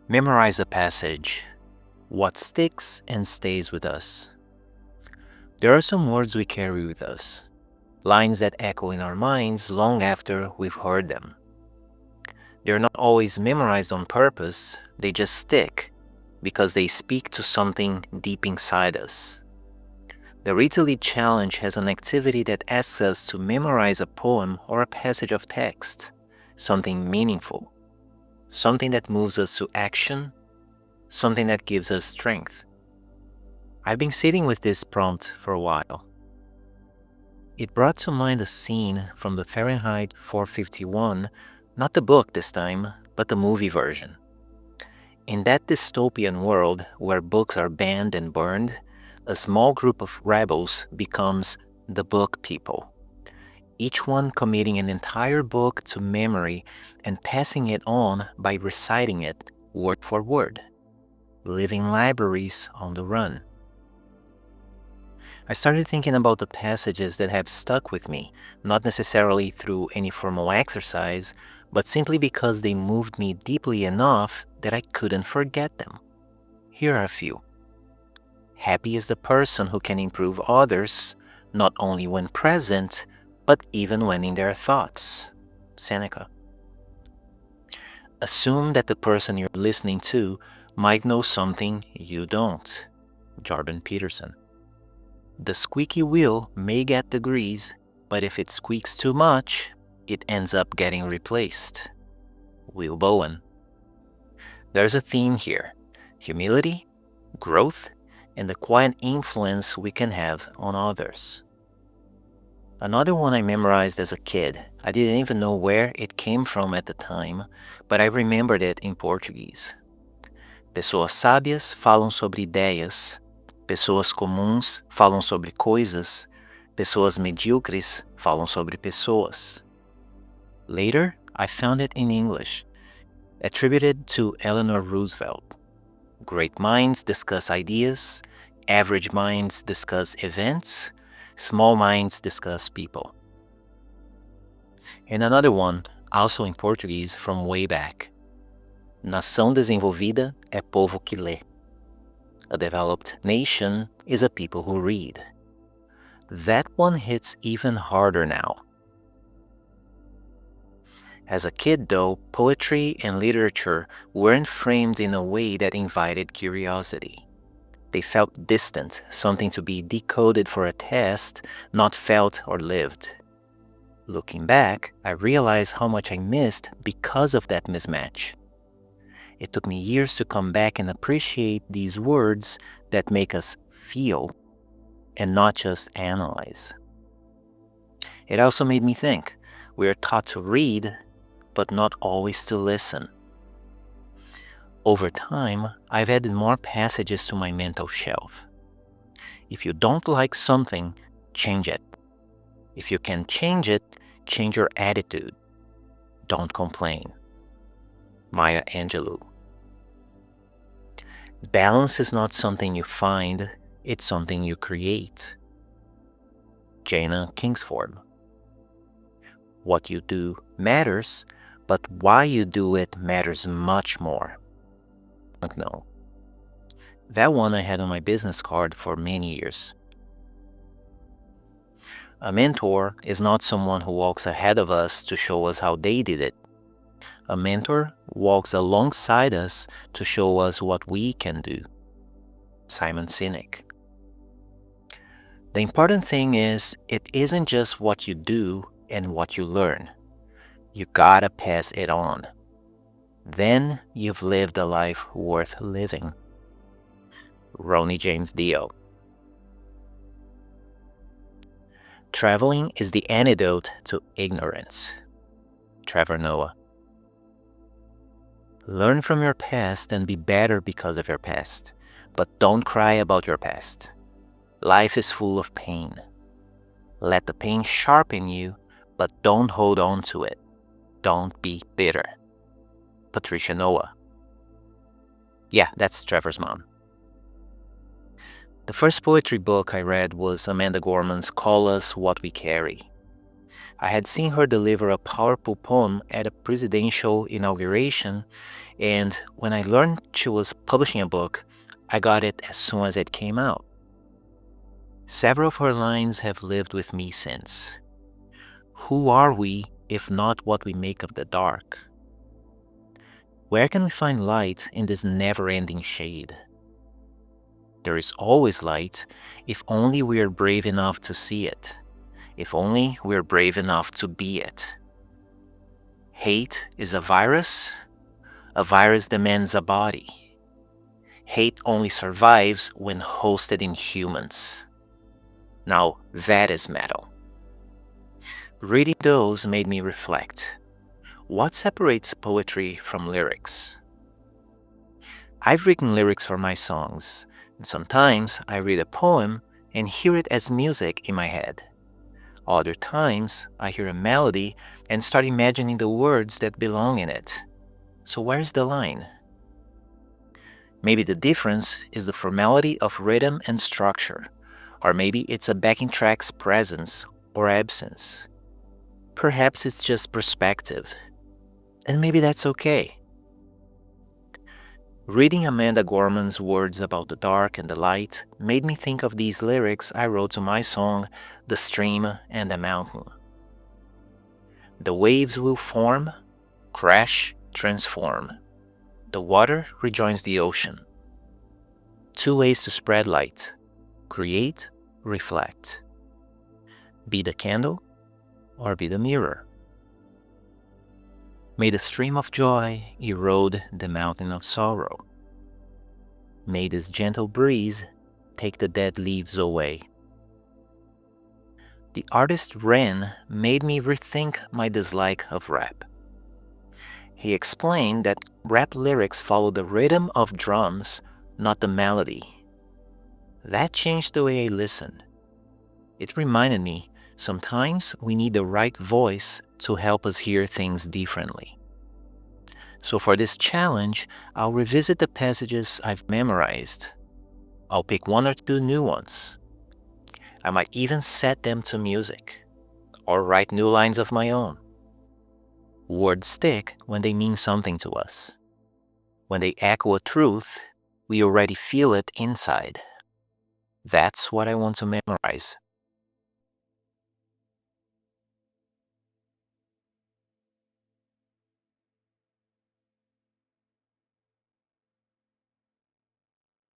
Memorize a passage. What sticks and stays with us. There are some words we carry with us, lines that echo in our minds long after we've heard them. They're not always memorized on purpose, they just stick because they speak to something deep inside us. The Read to Lead Challenge has an activity that asks us to memorize a poem or a passage of text, something meaningful, something that moves us to action, something that gives us strength. I've been sitting with this prompt for a while. It brought to mind a scene from the Fahrenheit 451, not the book this time, but the movie version. In that dystopian world where books are banned and burned, a small group of rebels becomes the book people, each one committing an entire book to memory and passing it on by reciting it word for word, living libraries on the run. I started thinking about the passages that have stuck with me, not necessarily through any formal exercise, but simply because they moved me deeply enough that I couldn't forget them. Here are a few. Happy is the person who can improve others, not only when present, but even when in their thoughts. Seneca. Assume that the person you're listening to might know something you don't. Jordan Peterson. The squeaky wheel may get the grease, but if it squeaks too much, it ends up getting replaced. Will Bowen. There's a theme here: humility, growth, and the quiet influence we can have on others. Another one I memorized as a kid. I didn't even know where it came from at the time, but I remembered it in Portuguese. Pessoas sábias falam sobre ideias, pessoas comuns falam sobre coisas, pessoas medíocres falam sobre pessoas. Later, I found it in English, attributed to Eleanor Roosevelt. Great minds discuss ideas, average minds discuss events, small minds discuss people. And another one, also in Portuguese from way back. Nação desenvolvida é povo que lê. A developed nation is a people who read. That one hits even harder now. As a kid, though, poetry and literature weren't framed in a way that invited curiosity. They felt distant, something to be decoded for a test, not felt or lived. Looking back, I realize how much I missed because of that mismatch. It took me years to come back and appreciate these words that make us feel and not just analyze. It also made me think. We are taught to read, but not always to listen. Over time, I've added more passages to my mental shelf. If you don't like something, change it. If you can change it, change your attitude. Don't complain. Maya Angelou. Balance is not something you find, it's something you create. Jana Kingsford. What you do matters, but why you do it matters much more. No. That one I had on my business card for many years. A mentor is not someone who walks ahead of us to show us how they did it. A mentor walks alongside us to show us what we can do. Simon Sinek. The important thing is, it isn't just what you do and what you learn. You gotta pass it on. Then you've lived a life worth living. Ronnie James Dio. Traveling is the antidote to ignorance. Trevor Noah. Learn from your past and be better because of your past, but don't cry about your past. Life is full of pain. Let the pain sharpen you, but don't hold on to it. Don't be bitter. Patricia Noah. Yeah, that's Trevor's mom. The first poetry book I read was Amanda Gorman's Call Us What We Carry. I had seen her deliver a powerful poem at a presidential inauguration, and when I learned she was publishing a book, I got it as soon as it came out. Several of her lines have lived with me since. Who are we if not what we make of the dark? Where can we find light in this never-ending shade? There is always light if only we are brave enough to see it, if only we are brave enough to be it. Hate is a virus demands a body. Hate only survives when hosted in humans. Now that is metal. Reading those made me reflect. What separates poetry from lyrics? I've written lyrics for my songs, and sometimes I read a poem and hear it as music in my head. Other times, I hear a melody and start imagining the words that belong in it. So where's the line? Maybe the difference is the formality of rhythm and structure, or maybe it's a backing track's presence or absence. Perhaps it's just perspective, and maybe that's okay. Reading Amanda Gorman's words about the dark and the light made me think of these lyrics I wrote to my song, The Stream and the Mountain. The waves will form, crash, transform. The water rejoins the ocean. Two ways to spread light: create, reflect. Be the candle or be the mirror. May the stream of joy erode the mountain of sorrow. May this gentle breeze take the dead leaves away. The artist Ren made me rethink my dislike of rap. He explained that rap lyrics follow the rhythm of drums, not the melody. That changed the way I listened. It reminded me sometimes we need the right voice to help us hear things differently. So for this challenge, I'll revisit the passages I've memorized. I'll pick one or two new ones. I might even set them to music, or write new lines of my own. Words stick when they mean something to us. When they echo a truth, we already feel it inside. That's what I want to memorize.